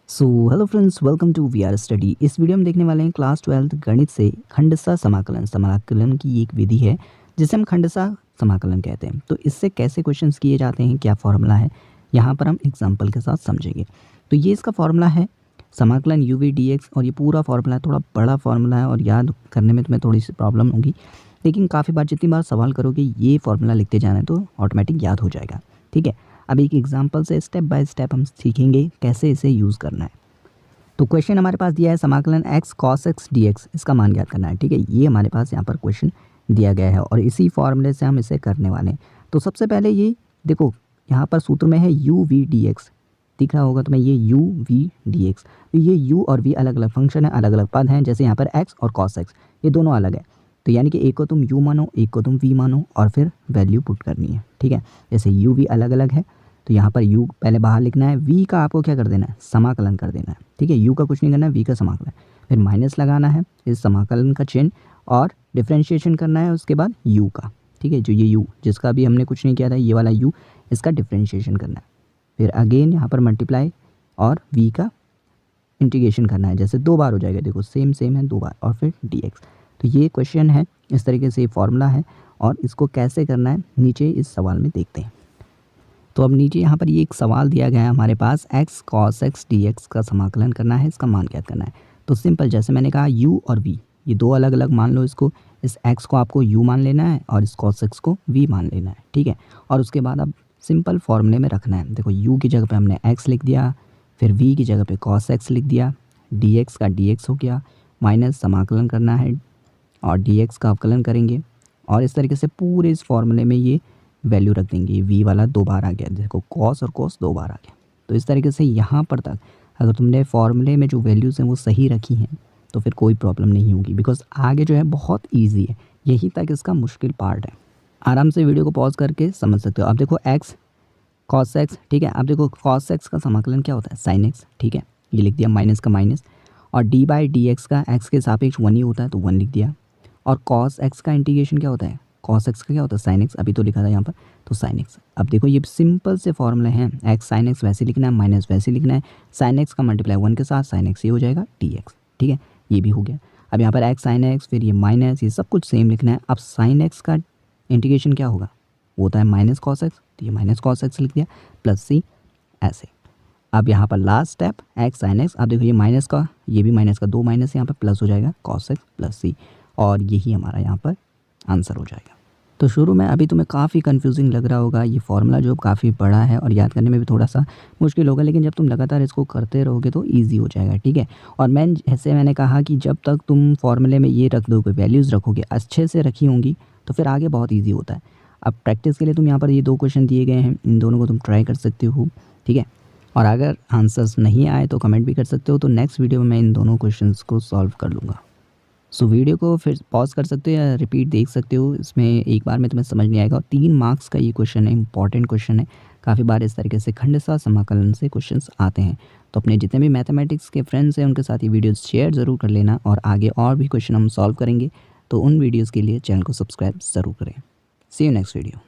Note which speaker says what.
Speaker 1: Hello friends, welcome to we are study. इस video में देखने वाले हैं क्लास 12 गणित से खंडसा समाकलन की एक विधि है जिसे हम खंडसा समाकलन कहते हैं। तो इससे कैसे क्वेश्चंस किए जाते हैं, क्या फॉर्मूला है, यहाँ पर हम एग्जांपल के साथ समझेंगे। तो ये इसका फॉर्मूला है समाकलन यू वी डी एक्स, और ये पूरा फॉर्मूला थोड़ा बड़ा फॉर्मूला है और याद करने में तुम्हें थोड़ी सी प्रॉब्लम होगी, लेकिन काफ़ी बार जितनी बार सवाल करोगे ये फॉर्मूला लिखते जाना है तो ऑटोमेटिक याद हो जाएगा। ठीक है, अब एक एग्जाम्पल से स्टेप बाय स्टेप हम सीखेंगे कैसे इसे यूज़ करना है। तो क्वेश्चन हमारे पास दिया है समाकलन x cos x dx, इसका मान ज्ञात करना है। ठीक है, ये हमारे पास यहाँ पर क्वेश्चन दिया गया है और इसी फॉर्मूले से हम इसे करने वाले हैं। तो सबसे पहले ये देखो, यहाँ पर सूत्र में है u v dx, दिख रहा होगा तुम्हें ये u v dx। तो ये u और v अलग अलग फंक्शन है, अलग अलग पद हैं। जैसे यहाँ पर x और cos x ये दोनों अलग है, तो यानी कि एक को तुम u मानो, एक को तुम v मानो और फिर वैल्यू पुट करनी है। ठीक है, जैसे u v अलग अलग है तो यहाँ पर u पहले बाहर लिखना है, v का आपको क्या कर देना है, समाकलन कर देना है। ठीक है, u का कुछ नहीं करना है, v का समाकलन, फिर माइनस लगाना है इस समाकलन का चिन्ह और डिफ्रेंशिएशन करना है उसके बाद u का। ठीक है, जो ये u जिसका भी हमने कुछ नहीं किया था, ये वाला u, इसका डिफ्रेंशिएशन करना है। फिर अगेन यहाँ पर मल्टीप्लाई और v का इंटीग्रेशन करना है, जैसे 2 बार हो जाएगा, देखो सेम है 2 बार, और फिर dx। तो ये क्वेश्चन है, इस तरीके से ये फॉर्मूला है और इसको कैसे करना है नीचे इस सवाल में देखते हैं। तो अब नीचे यहाँ पर ये एक सवाल दिया गया है हमारे पास, x cos x dx का समाकलन करना है, इसका मान ज्ञात करना है। तो सिंपल, जैसे मैंने कहा u और v ये दो अलग अलग मान लो इसको, इस x को आपको u मान लेना है और इस cos x को v मान लेना है। ठीक है, और उसके बाद अब सिंपल फॉर्मूले में रखना है। देखो u की जगह पे हमने x लिख दिया, फिर v की जगह पे cos x लिख दिया, dx का dx हो गया, माइनस समाकलन करना है और dx का अवकलन करेंगे और इस तरीके से पूरे इस फॉर्मूले में ये वैल्यू रख देंगे। v वाला 2 बार आ गया, देखो cos और cos 2 बार आ गया। तो इस तरीके से यहाँ पर तक अगर तुमने फॉर्मूले में जो वैल्यूज़ हैं वो सही रखी हैं तो फिर कोई प्रॉब्लम नहीं होगी, बिकॉज आगे जो है बहुत ईजी है, यहीं तक इसका मुश्किल पार्ट है। आराम से वीडियो को पॉज करके समझ सकते हो। अब देखो x cos x, ठीक है, अब देखो cos x का समाकलन क्या होता है, sin x। ठीक है, ये लिख दिया, माइनस का माइनस, और d/dx का x के सापेक्ष 1 ही होता है तो 1 लिख दिया, और cos x का इंटीग्रेशन क्या होता है, cos x का क्या होता है, sin x, अभी तो लिखा था यहाँ पर, तो sin x। अब देखो ये सिंपल से फॉर्मूले हैं, x sin x वैसे लिखना है, माइनस वैसे लिखना है, sin x का मल्टीप्लाई 1 के साथ sin x ये हो जाएगा dx। ठीक है, ये भी हो गया। अब यहाँ पर x sin x, फिर ये माइनस, ये सब कुछ सेम लिखना है। अब sin x का इंटीग्रेशन क्या होगा, वो होता है माइनस cos x, तो ये माइनस cos x लिख दिया, प्लस c, ऐसे। अब यहाँ पर last step x sin x, अब देखो ये माइनस का, ये भी माइनस का, 2 माइनस यहाँ पर प्लस हो जाएगा cos x प्लस c, और यही हमारा यहाँ पर आंसर हो जाएगा। तो शुरू में अभी तुम्हें काफ़ी कंफ्यूजिंग लग रहा होगा, ये फॉर्मूला जो काफ़ी बड़ा है और याद करने में भी थोड़ा सा मुश्किल होगा, लेकिन जब तुम लगातार इसको करते रहोगे तो इजी हो जाएगा। ठीक है, और मैंने कहा कि जब तक तुम फॉर्मूले में ये रख दोगे, वैल्यूज़ रखोगे, अच्छे से रखी होंगी, तो फिर आगे बहुत ईजी होता है। अब प्रैक्टिस के लिए तुम यहाँ पर ये 2 क्वेश्चन दिए गए हैं, इन दोनों को तुम ट्राई कर सकते हो। ठीक है, और अगर आंसर्स नहीं आए तो कमेंट भी कर सकते हो, तो नेक्स्ट वीडियो में मैं इन दोनों क्वेश्चंस को सॉल्व कर लूँगा। सो वीडियो को फिर पॉज कर सकते हो या रिपीट देख सकते हो, इसमें एक बार में तुम्हें समझ नहीं आएगा। और 3 मार्क्स का ये क्वेश्चन है, इंपॉर्टेंट क्वेश्चन है। काफ़ी बार इस तरीके से खंडसा समाकलन से क्वेश्चंस आते हैं, तो अपने जितने भी मैथमेटिक्स के फ्रेंड्स हैं उनके साथ ये वीडियोस शेयर ज़रूर कर लेना, और आगे और भी क्वेश्चन हम सॉल्व करेंगे, तो उन वीडियोज़ के लिए चैनल को सब्सक्राइब ज़रूर करें। सी यू नेक्स्ट वीडियो।